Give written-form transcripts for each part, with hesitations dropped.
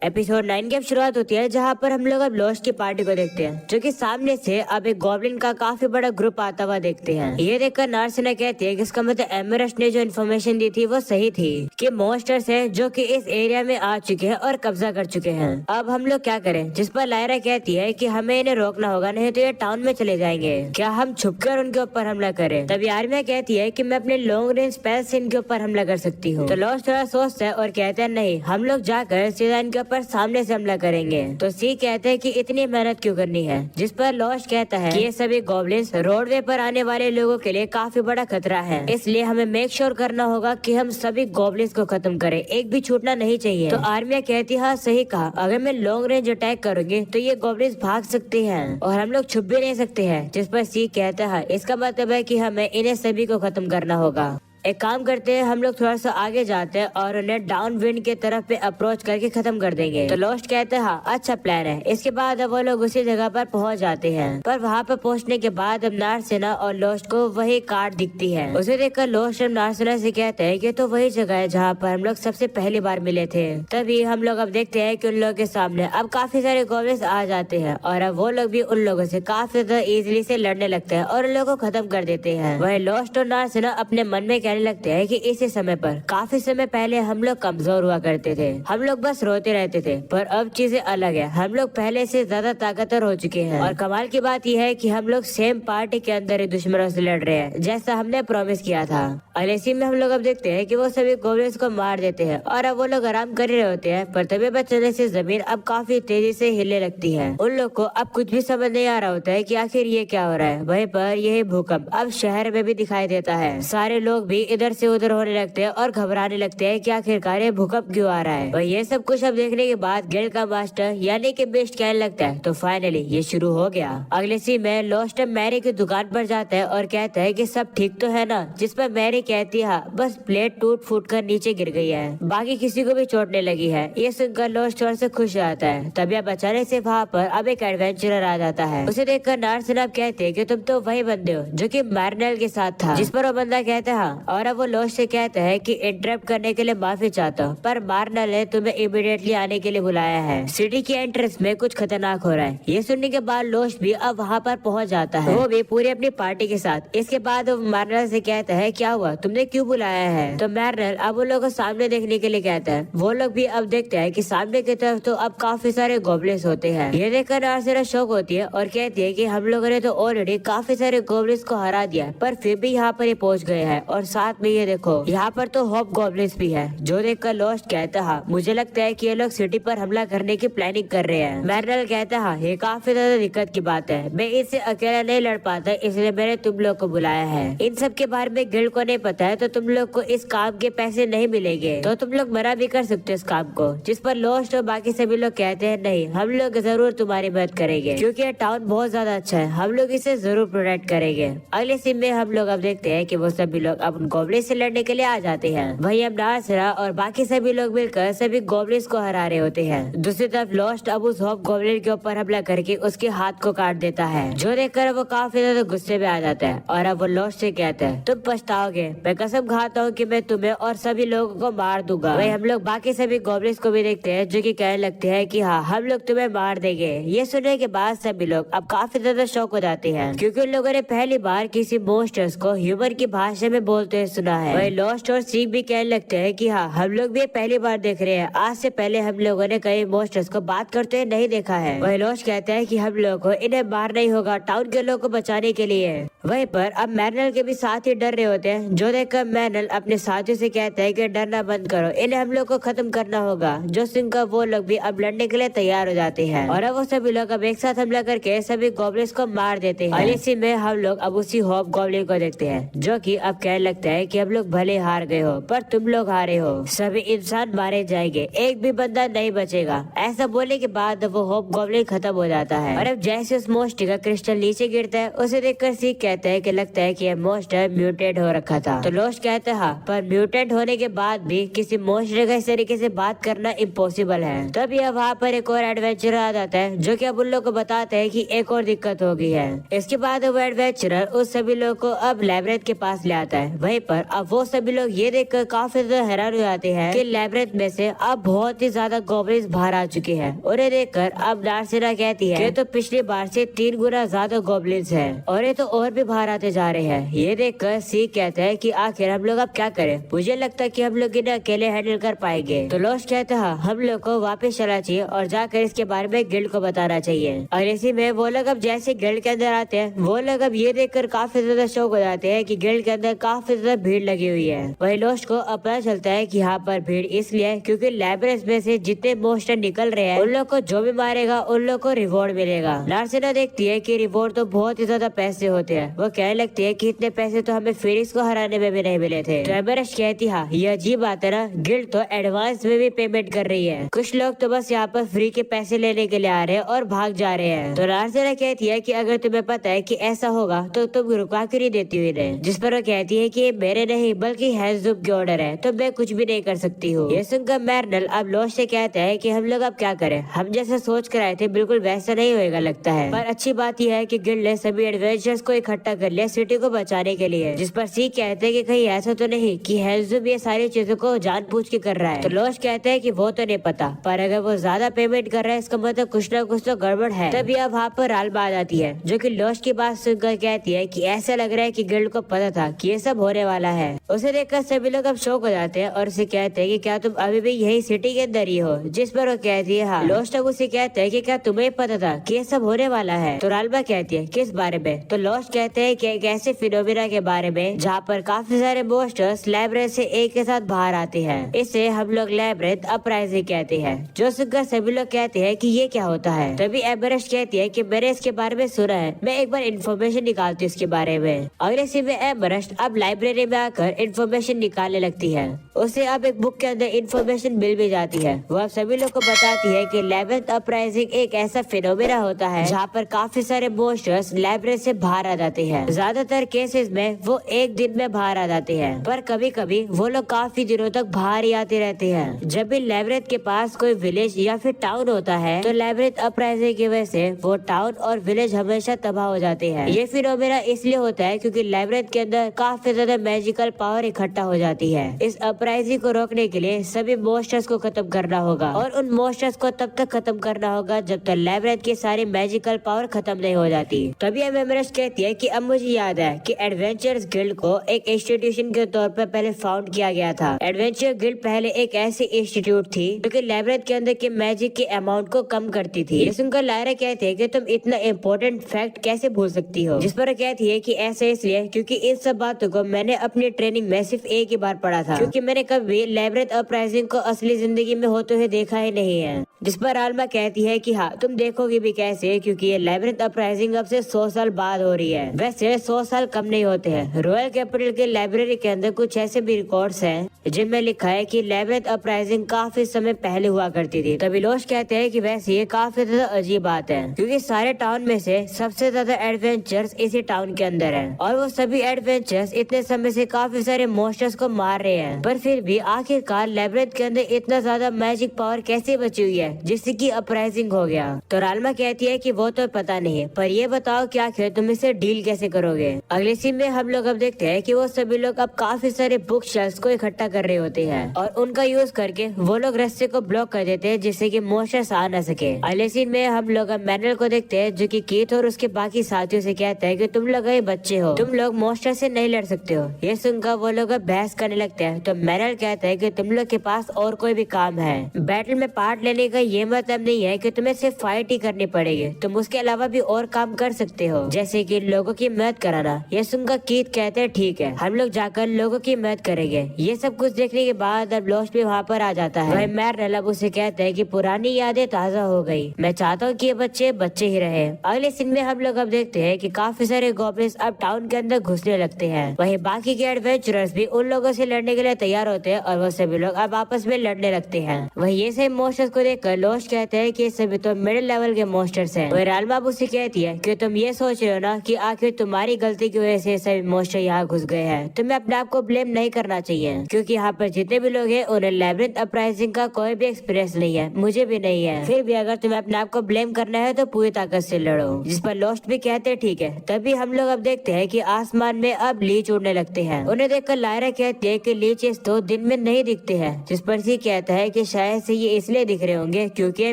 Episode 9 की अब शुरुआत होती है, जहाँ पर हम लोग अब लॉस्ट की पार्टी को देखते हैं, जो कि सामने से अब एक गॉब्लिन का काफी बड़ा ग्रुप आता हुआ देखते हैं। ये देखकर नार्सिना कहती है कि इसका मतलब एमरस्ट ने जो इन्फॉर्मेशन दी थी वो सही थी कि मॉन्स्टर्स हैं जो कि इस एरिया में आ चुके हैं और कब्जा कर चुके हैं। अब हम लोग क्या करें? जिस पर लायरा कहती है कि हमें इन्हें रोकना होगा, नहीं तो ये टाउन में चले जाएंगे। क्या हम छुपकर उनके ऊपर हमला करें? तभी आर्मिया कहती है कि मैं अपने लॉन्ग रेंज स्पेल से इनके ऊपर हमला कर सकती हूँ। तो लॉस्ट थोड़ा सोचता है और कहते हैं नहीं, हम लोग जाकर सीधा इनके ऊपर सामने से हमला करेंगे। तो सी कहते हैं कि इतनी मेहनत क्यों करनी है? जिस पर लॉस्ट कहता है कि ये सभी गॉब्लिन्स रोडवे पर आने वाले लोगों के लिए काफी बड़ा खतरा है, इसलिए हमें मेक श्योर करना होगा कि हम सभी गॉब्लिन्स को खत्म करें, एक भी छूटना नहीं चाहिए। तो आर्मिया कहती है हाँ सही कहा, अगर मैं लॉन्ग रेंज अटैक करूंगी तो ये गॉब्लिन्स भाग सकते हैं और हम लोग छुप भी नहीं सकते हैं। जिस पर सी कहता है इसका मतलब है कि हमें इन्हें सभी को खत्म करना होगा। एक काम करते हैं, हम लोग थोड़ा सा आगे जाते हैं और उन्हें डाउन विंड के तरफ पे अप्रोच करके खत्म कर देंगे। तो लॉस्ट कहते हैं हाँ अच्छा प्लान है। इसके बाद अब वो लोग उसी जगह पर पहुंच जाते हैं, पर वहाँ पर पहुंचने के बाद अब नार्सिना और लॉस्ट को वही कार्ड दिखती है। उसे देखकर लॉस्ट अब नार्सिना से कहते हैं कि तो वही जगह है जहाँ पर हम लोग सबसे पहली बार मिले थे। तभी हम लोग अब देखते हैं कि उन लोगों के सामने अब काफी सारे गॉब्लिन्स आ जाते हैं और अब वो लोग भी उन लोगों से काफी ज्यादा इजीली से लड़ने लगते हैं और उन लोगों को खत्म कर देते हैं। वही लॉस्ट और नार्सिना अपने मन में कहने लगते हैं कि इसी समय पर काफी समय पहले हम लोग कमजोर हुआ करते थे, हम लोग बस रोते रहते थे, पर अब चीजें अलग है, हम लोग पहले से ज्यादा ताकतवर हो चुके हैं। और कमाल की बात यह है कि हम लोग सेम पार्टी के अंदर ही दुश्मनों से लड़ रहे हैं, जैसा हमने प्रॉमिस किया था। अगले सीन में हम लोग अब देखते हैं कि वो सभी गॉब्लिन्स को मार देते हैं और अब वो लोग आराम कर रहे होते हैं, पर तभी बचने से जमीन अब काफी तेजी से हिलने लगती है। उन लोग को अब कुछ भी समझ नहीं आ रहा होता है कि आखिर ये क्या हो रहा है। वहीं पर यही भूकंप अब शहर में भी दिखाई देता है। सारे लोग भी इधर से उधर होने लगते हैं और घबराने लगते हैं कि आखिरकार ये भूकंप क्यों आ रहा है। और ये सब कुछ अब देखने के बाद गिल्ड का मास्टर यानी कि बेस्ट कहने लगता है तो फाइनली ये शुरू हो गया। अगले सीन में लॉस्ट मैरी की दुकान पर जाता है और कहता है कि सब ठीक तो है ना? जिस पर मैरी कहती है बस प्लेट टूट फूट कर नीचे गिर गई है, बाकी किसी को भी चोट नहीं लगी है। ये सुनकर लॉस्ट थोड़ा से खुश आता है। तभी अब अचानक से वहाँ पर अब एक एडवेंचरर आ जाता है। उसे देखकर नार्सिना अब कहते हैं कि तुम तो वही बंदे हो जो कि मार्नल के साथ था। जिस पर वो बंदा कहता है हाँ, और अब वो लॉस्ट से कहता है कि इंटरप्ट करने के लिए माफी चाहता हूँ, पर मार्नल ने तुम्हें इमीडिएटली आने के लिए बुलाया है। सिटी की एंट्रेंस में कुछ खतरनाक हो रहा है। ये सुनने के बाद लॉस्ट भी अब वहाँ पर पहुँच जाता है, वो भी पूरी अपनी पार्टी के साथ। इसके बाद वो मार्नल से कहता है क्या हुआ, तुमने क्यों बुलाया है? तो मार्नल अब वो लोग को सामने देखने के लिए कहता है। वो लोग भी अब देखते हैं कि सामने की तरफ तो अब काफी सारे गॉब्लिन्स होते हैं। ये देखकर नार्सिना शौक होती है और कहती है कि हम लोगों ने तो ऑलरेडी काफी सारे गॉब्लिन्स को हरा दिया, पर फिर भी यहाँ पर ये पहुँच गए हैं। और साथ में ये देखो यहाँ पर तो हॉप गॉब्लिन्स भी है। जो देखकर लॉस्ट कहता है मुझे लगता है कि ये लोग सिटी पर हमला करने की प्लानिंग कर रहे हैं। मार्नल कहता है ये काफी ज्यादा दिक्कत की बात है, मैं इससे अकेला नहीं लड़ पाता, इसलिए मैंने तुम लोग को बुलाया है। इन सब के बारे में गिल्ड को नहीं पता है, तो तुम लोग को इस काम के पैसे नहीं मिलेंगे, तो तुम लोग मना भी कर सकते हो इस काम को। जिस पर लॉस्ट और बाकी सभी लोग कहते हैं नहीं, हम लोग जरूर तुम्हारी मदद करेंगे, क्योंकि ये टाउन बहुत ज्यादा अच्छा है, हम लोग इसे जरूर प्रोटेक्ट करेंगे। अगले सीन में हम लोग अब देखते हैं कि वो सभी लोग अब उन गॉब्लिन से लड़ने के लिए आ जाते हैं। वही अब नार्सिना और बाकी सभी लोग मिलकर सभी गॉब्लिन्स को हरा रहे होते हैं। दूसरी तरफ लॉस्ट अब उस हॉप गॉब्लिन के ऊपर हमला करके उसके हाथ को काट देता है, जो देखकर वो काफी ज्यादा गुस्से में आ जाता है और अब वो लॉस्ट से कहता है तुम पछताओगे, मैं कसम खाता हूँ कि मैं तुम्हें और सभी लोगों को मार दूंगा। वही हम लोग बाकी सभी गॉब्लिन्स को भी देखते हैं जो कि कहने लगते हैं कि हाँ हम लोग तुम्हें मार देंगे। ये सुनने के बाद सभी लोग अब काफी ज्यादा शौक हो जाते हैं, क्योंकि उन लोगों ने पहली बार किसी मॉन्स्टर्स को ह्यूमन की भाषा में बोलते हुए सुना है। वही लॉस्ट और सीक भी कहने लगते हैं कि हाँ हम लोग भी पहली बार देख रहे हैं, आज से पहले हम लोगों ने कई मॉन्स्टर्स को बात करते हुए नहीं देखा है। वही लॉस्ट कहता है कि हम लोगों को इन्हें मारना ही होगा टाउन के लोगों को बचाने के लिए। वहीं पर अब मैर्नल के भी साथ ही डर रहे होते हैं, जो देखकर मैर्नल अपने साथियों से कहता है कि डरना बंद करो, इन्हें हम लोग को खत्म करना होगा। जो सुनकर वो लोग भी अब लड़ने के लिए तैयार हो जाते हैं और अब वो सभी लोग अब एक साथ हमला करके सभी गॉब्लिन्स को मार देते हैं। इसी में हम लोग अब उसी हॉप गॉब्लिन को देखते हैं, जो कि अब कहने लगता है कि हम लोग भले हार गए हो, पर तुम लोग हारे हो, सभी इंसान मारे जाएंगे, एक भी बंदा नहीं बचेगा। ऐसा बोलने के बाद वो होप गॉब्लिन खत्म हो जाता है और अब जैसे उस मोस्टर का क्रिस्टल नीचे गिरता है, उसे देखकर सीक कहता है कि लगता है कि यह मोस्टर म्यूटेट हो रखा था। तो लॉस्ट कहता है हाँ, पर म्यूटेट होने के बाद भी किसी मोस्टर का इस तरीके से बात करना इम्पॉसिबल है। तब यह वहाँ पर एक और एडवेंचरर आ जाता है, जो कि अब उन लोग को बताता है कि एक और दिक्कत हो गई है। इसके बाद वो एडवेंचरर उस सभी लोग को अब लैब्रिंथ के पास ले आता है। वहीं वहीं पर अब वो सभी लोग ये देखकर काफी ज्यादा हैरान हो जाते हैं कि लैब्रिंथ में से अब बहुत ही ज्यादा गॉब्लिन्स बाहर आ चुके हैं। उन्हें देखकर अब नार्सिना कहती है कि तो पिछली बार से 3 गुना ज्यादा गॉब्लिन्स हैं और ये तो और भी बाहर आते जा रहे हैं। ये देखकर सी कहता है कि आखिर हम लोग अब क्या करें, मुझे लगता है कि हम लोग इन्हें अकेले हैंडल कर पाएंगे। तो लॉस्ट कहता है हम लोग को वापस चलना चाहिए और जाकर इसके बारे में गिल्ड को बताना चाहिए। और इसी में वो लोग अब जैसे गिल्ड के अंदर आते हैं वो लोग अब ये देखकर काफी ज्यादा शौक हो जाते हैं कि गिल्ड के अंदर काफी ज्यादा भीड़ लगी हुई है। वही लॉस्ट को अब पता चलता है कि यहाँ पर भीड़ इसलिए क्योंकि लैब्रिंथ में से जितने मोस्टर निकल रहे हैं उन लोग को जो भी मारेगा उन लोग को रिवॉर्ड मिलेगा। नार्सिना देखती है कि रिवॉर्ड तो बहुत ही ज्यादा पैसे होते हैं। वो कहने लगती है कि इतने पैसे तो हमें फिनिक्स को हराने में भी नहीं मिले थे। तो एमरेस्ट कहती है ये अजीब बात है ना, गिल्ड तो एडवांस में भी पेमेंट कर रही है, कुछ लोग तो बस यहाँ पर फ्री के पैसे लेने के लिए आ रहे हैं और भाग जा रहे हैं। तो नार्सिना कहती है कि अगर तुम्हें पता है कि ऐसा होगा तो तुम रुका क्यों नहीं देती हुई इन्हें। जिस पर वो कहती है कि ये मेरे नहीं बल्कि हैज़ुब के ऑर्डर है तो मैं कुछ भी नहीं कर सकती हूँ। ये सुनकर मैर्नल अब लॉस्ट से कहता है कि हम लोग अब क्या करें, हम जैसा सोच कर आए थे बिल्कुल वैसा नहीं होएगा लगता है। पर अच्छी बात यह है कि गिल्ड ने सभी एडवेंचर्स को इकट्ठा कर लिया सिटी को बचाने के लिए। जिस पर सी कहते हैं कि कहीं ऐसा तो नहीं कि हैज़ुब ये सारी चीजों को जानबूझ के कर रहा है। तो लॉस्ट कहते हैं कि वो तो नहीं पता, पर अगर वो ज्यादा पेमेंट कर रहा है इसका मतलब कुछ ना कुछ तो गड़बड़ है। तभी अब वहाँ पर आल्मा आ जाती है जो कि लॉस्ट की बात सुनकर कहती है कि ऐसा लग रहा है कि गिल्ड को पता था कि ये सब होने वाला है। उसे देखकर सभी लोग अब शौक हो जाते हैं और उसे कहते हैं कि क्या तुम अभी भी यही सिटी के अंदर ही हो। जिस पर वो कहती है हाँ। लॉस्ट अब उसे कहते हैं कि क्या तुम्हें पता था कि ये सब होने वाला है। तो आल्मा कहती है किस बारे में। तो लॉस्ट कहते हैं कि एक ऐसे फिनोमिना के बारे में जहाँ पर काफी सारे मोस्टर्स लैब्रिंथ से एक के साथ बाहर आते हैं। इसे हम लोग लैब्रिंथ अपराइजिंग कहते हैं। जो सुनकर सभी लोग कहते हैं कि ये क्या होता है। तभी एमरेस्ट कहती है कि मैंने इसके बारे में सुना है, मैं एक बार इन्फॉर्मेशन निकालती हूँ इसके बारे में। अगले सीन में एमरेस्ट अब लाइब्रेरी में आकर इन्फॉर्मेशन निकालने लगती है। उसे अब एक बुक के अंदर इन्फॉर्मेशन मिल भी जाती है। वो अब सभी लोग को बताती है कि लैब्रिंथ अपराइजिंग एक ऐसा फिनोमेना होता है जहाँ पर काफी सारे मोस्टर्स लैब्रिंथ से बाहर आ जाते हैं। ज्यादातर केसेस में वो एक दिन में बाहर आ जाते हैं, पर कभी कभी वो लोग काफी दिनों तक बाहर ही आते रहते हैं। जब भी लैब्रिंथ के पास कोई विलेज या फिर टाउन होता है तो लैब्रिंथ अपराइजिंग की वजह से वो टाउन और विलेज हमेशा तबाह हो जाते हैं। ये फिनोमेना इसलिए होता है क्योंकि लैब्रिंथ के अंदर काफी ज्यादा मैजिकल पावर इकट्ठा हो जाती है। इस अपराइजिंग को रोकने के लिए सभी मोस्टर्स को खत्म करना होगा और उन मोस्टर्स को तब तक खत्म करना होगा जब तक लैब्रिंथ की सारी मैजिकल पावर खत्म नहीं हो जाती। तभी एमरेस्ट कहती है कि अब मुझे याद है कि एडवेंचर्स गिल्ड को एक इंस्टीट्यूशन के तौर पर पहले फाउंड किया गया था। एडवेंचर गिल्ड पहले एक ऐसी इंस्टीट्यूट थी जो कि लैब्रिंथ के अंदर के मैजिक के अमाउंट को कम करती थी। ये सुनकर लायरा कहते हैं कि तुम इतना इम्पोर्टेंट फैक्ट कैसे भूल सकती हो। जिस पर कहती है कि ऐसा इसलिए क्योंकि इन सब बातों को मैंने अपनी ट्रेनिंग में सिर्फ एक ही बार पढ़ा था, क्योंकि मैंने कभी लैब्रिंथ अपराइजिंग को असली जिंदगी में होते हुए देखा ही नहीं है। जिस पर आल्मा कहती है कि हाँ तुम देखोगी भी कैसे, क्योंकि ये लैब्रिंथ अपराइजिंग अब से 100 साल बाद हो रही है। वैसे 100 साल कम नहीं होते हैं। रॉयल कैपिटल के लाइब्रेरी के अंदर कुछ ऐसे भी रिकॉर्ड्स हैं जिनमें लिखा है कि लैब्रिंथ अपराइजिंग काफी समय पहले हुआ करती थी। तभी लॉस्ट कहते हैं कि वैसे ये काफी ज्यादा अजीब बात है क्योंकि सारे टाउन में से सबसे ज्यादा एडवेंचर्स इसी टाउन के अंदर है और वो सभी एडवेंचर्स इतने समय से काफी सारे मोस्टर्स को मार रहे हैं, पर फिर भी आखिरकार लैब्रिंथ के अंदर इतना ज्यादा मैजिक पावर कैसे बची हुई है जिससे कि अपराइजिंग हो गया। तो राल्मा कहती है कि वो तो पता नहीं है, पर ये बताओ कि आखिर तुम इसे डील कैसे करोगे। अगले सीन में हम लोग अब देखते हैं कि वो सभी लोग अब काफी सारे बुक शेल्फ्स को इकट्ठा कर रहे होते हैं और उनका यूज करके वो लोग रास्ते को ब्लॉक कर देते हैं जिससे कि मोस्टर्स आ न सके। अगले सीन में हम लोग अब मैनुअल को देखते हैं जो कि कीथ और उसके बाकी साथियों से कहता है कि तुम लोग बच्चे हो, तुम लोग मोस्टर से नहीं लड़ सकते हो। ये सुनकर वो लोग बहस करने लगते हैं। तो मैनुअल कहता है कि तुम लोग के पास और कोई भी काम है। बैटल में पार्ट लेने का ये मतलब नहीं है कि तुम्हें सिर्फ फाइट ही करनी पड़ेगी, तुम उसके अलावा भी और काम कर सकते हो, जैसे कि लोगों की मदद कराना। ये सुनकर कीथ कहते हैं ठीक है, हम लोग जाकर लोगों की मदद करेंगे। ये सब कुछ देखने के बाद अब लॉस्ट भी वहाँ पर आ जाता है। वही मैर्नल अब उसे कहता है कि पुरानी यादें ताजा हो गई, मैं चाहता हूँ कि ये बच्चे बच्चे ही रहे। अगले सीन में हम लोग अब देखते हैं कि काफी सारे गॉब्लिन्स अब टाउन के अंदर घुसने लगते हैं। वहीं बाकी के एडवेंचरर्स भी उन लोगों से लड़ने के लिए तैयार होते हैं और वो सभी लोग अब आपस में लड़ने लगते हैं। वहीं ये सभी मोस्टर्स को देख देखकर लोश कहते हैं कि ये सभी तो मिडिल लेवल के मॉन्स्टर्स हैं। और रालमा उसे कहती है कि तुम ये सोच रहे हो ना कि आखिर तुम्हारी गलती की वजह से सभी मॉन्स्टर यहाँ घुस गए हैं। तुम्हें अपने आप को ब्लेम नहीं करना चाहिए, क्योंकि यहाँ पर जितने भी लोग हैं उन्हें लैबिरिंथ अपराइजिंग का कोई भी एक्सपीरियंस नहीं है, मुझे भी नहीं है। फिर भी अगर तुम्हें अपने आप को ब्लेम करना है तो पूरी ताकत से लड़ो। जिस पर लोस्ट भी कहते हैं ठीक है। तभी हम लोग अब देखते हैं कि आसमान में अब लीच उड़ने लगते हैं। उन्हें देखकर लायरा कहती है कि लीचेस तो दिन में नहीं दिखते हैं। जिस पर सी कहता है कि शायद से ये इसलिए दिख रहे होंगे क्योंकि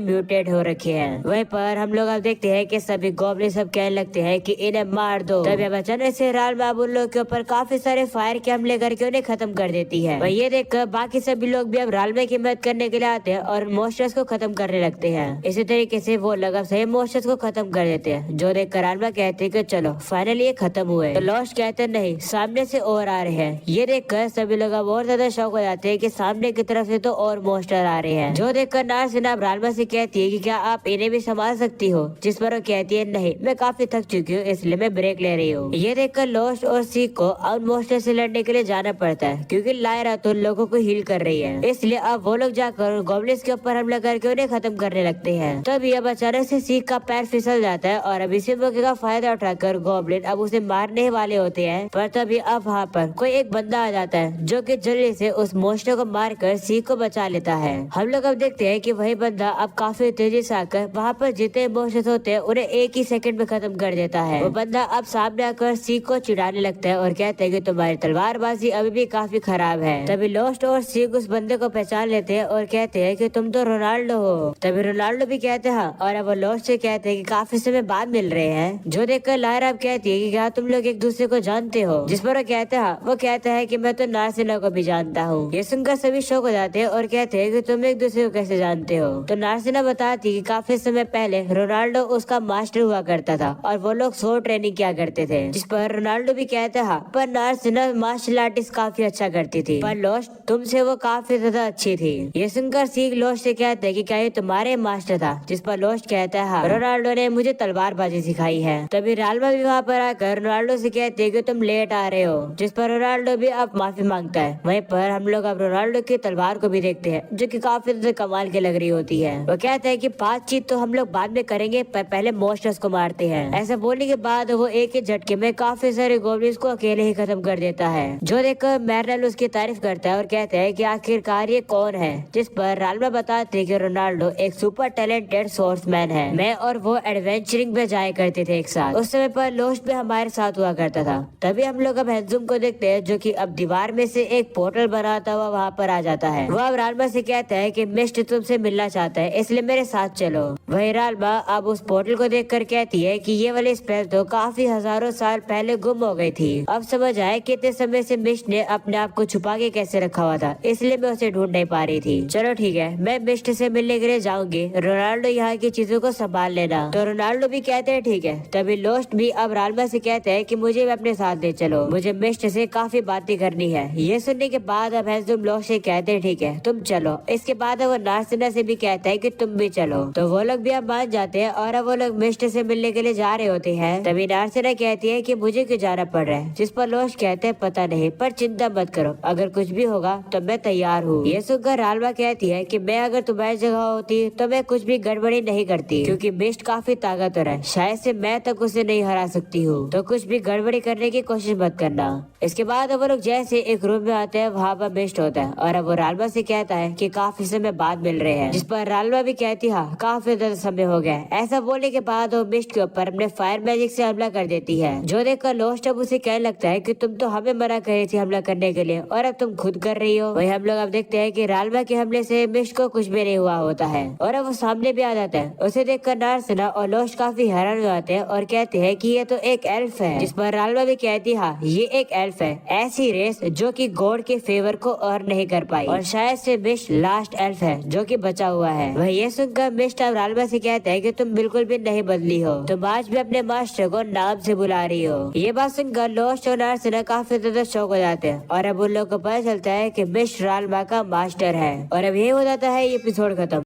म्यूटेट हो रखे हैं। वहीं पर हम लोग अब देखते हैं कि सभी गॉब्लिन सब कहने लगते हैं कि इन्हें मार दो। तभी अब अचानक से रालमा उन लोगों के ऊपर काफी सारे फायर के हमले करके उन्हें खत्म कर देती है। ये देखकर बाकी सभी लोग भी अब रालमा की मदद करने के लिए आते हैं और मॉन्स्टर्स को खत्म करने लगते हैं। इसी तरीके से वो लोग अब सही मॉन्स्टर्स को खत्म कर देते हैं, जो देखकर रालमा कहते हैं कि चलो फाइनली ये खत्म हुए। तो लॉस्ट कहते हैं नहीं, सामने से और आ रहे हैं। ये देखकर सभी लोग अब और ज्यादा शौक हो जाते हैं कि सामने की तरफ से तो और मॉन्स्टर आ रहे हैं। जो देखकर नारसिना रालमा से कहती है कि क्या आप इन्हें भी संभाल सकती हो। जिस पर वो कहती है नहीं, मैं काफी थक चुकी हूँ इसलिए मैं ब्रेक ले रही हूँ। ये देखकर लॉस्ट और सी को उन मॉन्स्टर से लड़ने के लिए जाना पड़ता है, क्योंकि लायरा तो लोगों को हील कर रही है। इसलिए अब वो लोग जाकर गॉब्लिन्स के ऊपर हमला करके उन्हें खत्म करने लगते हैं। तभी अब अचानक से सी का पैर फिसल जाता है और अब इसी मौके का फायदा उठाकर गॉब्लिन अब उसे मारने वाले होते हैं। पर तभी अब वहाँ पर कोई एक बंदा आ जाता है जो कि जल्दी से उस मॉन्स्टर को मारकर सी को बचा लेता है। हम लोग अब देखते हैं कि वही बंदा अब काफी तेजी से आकर वहाँ पर जितने मॉन्स्टर्स होते हैं उन्हें एक ही सेकंड में खत्म कर देता है। वो बंदा अब सामने आकर सी को चिढ़ाने लगता है और कहते हैं कि तुम्हारी तलवारबाजी अभी भी काफी खराब है। तभी लॉस्ट और सी उस बंदे को पहचान लेते हैं और कहते हैं कि तुम तो रोनाल्डो हो। तभी रोनाल्डो भी कहते हैं और अब वो लॉस्ट से कहते हैं कि काफी समय बाद मिल रहे हैं। जो देखकर लायरा अब कहती है कि क्या तुम लोग एक दूसरे को जानते हो। जिस पर वो कहता है कि मैं तो नारसिना को भी जानता हूँ। ये सुनकर सभी शौक हो जाते हैं और कहते हैं कि तुम एक दूसरे को कैसे जानते हो। तो नारसिना बताती कि काफी समय पहले रोनाल्डो उसका मास्टर हुआ करता था और वो लोग सो ट्रेनिंग किया करते थे। जिस पर रोनाल्डो भी कहता है पर नारसिना मार्शल आर्टिस्ट काफी अच्छा करती थी, पर लॉस्ट तुमसे वो काफी ज्यादा अच्छी थी। ये सुनकर सीख लॉस्ट से कहते हैं कि क्या ये तुम्हारे मास्टर था। जिस पर लॉस्ट कहता है रोनाल्डो ने मुझे तलवारबाजी सिखाई है। तभी रालमा भी वहाँ पर आकर रोनाल्डो से कहते हैं कि तुम लेट आ रहे हो। जिस पर रोनाल्डो भी अब माफी मांगता है। वहीं पर हम लोग अब रोनाल्डो की तलवार को भी देखते हैं, जो कि काफी ज्यादा कमाल की लग रही होती है। वो कहता है कि बातचीत तो हम लोग बाद में करेंगे, पर पहले मॉन्स्टर्स को मारते हैं। ऐसा बोलने के बाद वो एक ही झटके में काफी सारे गॉब्लिन्स को अकेले ही खत्म कर देता है। जो देखकर मैर्नल उसकी तारीफ करता है और कहता है कि आखिरकार ये कौन है। जिस पर रालमा बताते हैं कि रोनाल्डो एक सुपर टैलेंटेड सोर्समैन है। मैं और वो एडवेंचरिंग पे जाया करते थे एक साथ। उस समय पर लोस्ट भी हमारे साथ हुआ करता था। तभी हम लोग अब हेंजुम को देखते हैं, जो कि अब दीवार में से एक पोर्टल बनाता हुआ वहाँ पर आ जाता है। वो अब रालमा से कहता है कि मिस्ट तुमसे मिलना चाहता है, इसलिए मेरे साथ चलो। वही रालमा अब उस पोर्टल को देखकर कहती है कि ये वाली स्पेल तो काफी हजारों साल पहले गुम हो गई थी। अब समझ आए कि इतने समय से मिस्ट ने अपने आप को छुपा के कैसे रखा हुआ था, इसलिए मैं उसे ढूंढ नहीं पा रही थी। चलो ठीक है, मैं मिस्ट से मिलने के लिए जाऊंगी, रोनाल्डो यहाँ की चीजों को संभाल लेना। तो रोनाल्डो भी कहते हैं ठीक है। तभी लोस्ट भी अब रालमा से कहते हैं कि मुझे भी अपने साथ ले चलो, मुझे मिस्ट से काफी बातें करनी है। ये सुनने के बाद अब हेंजुम लोस्ट से कहते हैं ठीक है तुम चलो। इसके बाद वो नारसिना से भी कहता है कि तुम भी चलो। तो वो लोग भी अब मान जाते हैं और अब वो लोग मिस्ट से मिलने के लिए जा रहे होते हैं। तभी नारसिना कहती है कि मुझे क्यों जाना पड़ रहा है। जिस पर लोस्ट कहते हैं पता नहीं, पर चिंता मत करो, अगर कुछ भी होगा तो मैं तैयार हूँ। ये सुनकर रालमा कहती है कि मैं अगर तुम्हारी जगह होती तो मैं कुछ भी गड़बड़ी नहीं करती, क्योंकि मिस्ट काफी ताकतवर है, शायद से मैं तक उसे नहीं हरा सकती हूँ, तो कुछ भी गड़बड़ी करने की कोशिश मत करना। इसके बाद वो लोग जैसे एक रूम में आते हैं, वहाँ पर मिस्ट होता है और अब वो रालमा से कहता है कि काफी समय बाद मिल रहे हैं। जिस पर रालमा भी कहती है काफी ज्यादा समय हो गया। ऐसा बोलने के बाद वो मिस्ट के ऊपर अपने फायर मैजिक से हमला कर देती है। जो देखकर लोस्ट अब उसे कहने लगता है कि तुम तो हमें मना कर रही थी हमला करने के लिए और अब तुम खुद कर रही हो। वही हम लोग अब देखते हैं कि रालमा के हमले से मिस्ट को कुछ भी नहीं हुआ होता है और अब वो सामने भी आ जाता है। उसे देखकर नारसिना और लोस्ट काफी हैरान हो जाते हैं और कहते हैं कि ये तो एक एल्फ है। जिस पर रालमा भी कहती है ये एक एल्फ है, ऐसी रेस जो कि गॉड के फेवर को अर्न नहीं कर पाई और शायद से मिस्ट लास्ट एल्फ है जो कि बचा हुआ है। वह ये सुनकर मिस्ट अब रालमा से कहता है कि तुम बिल्कुल भी नहीं बदली हो, तुम आज भी अपने मास्टर को नाम से बुला रही हो। ये बात सुनकर लोस्ट और नारसिना काफी ज्यादा शौक हो जाते हैं और अब उन लोगों को पता चलता है कि मिस्ट रालमा का मास्टर है। और अब ये हो जाता है ये एपिसोड खत्म।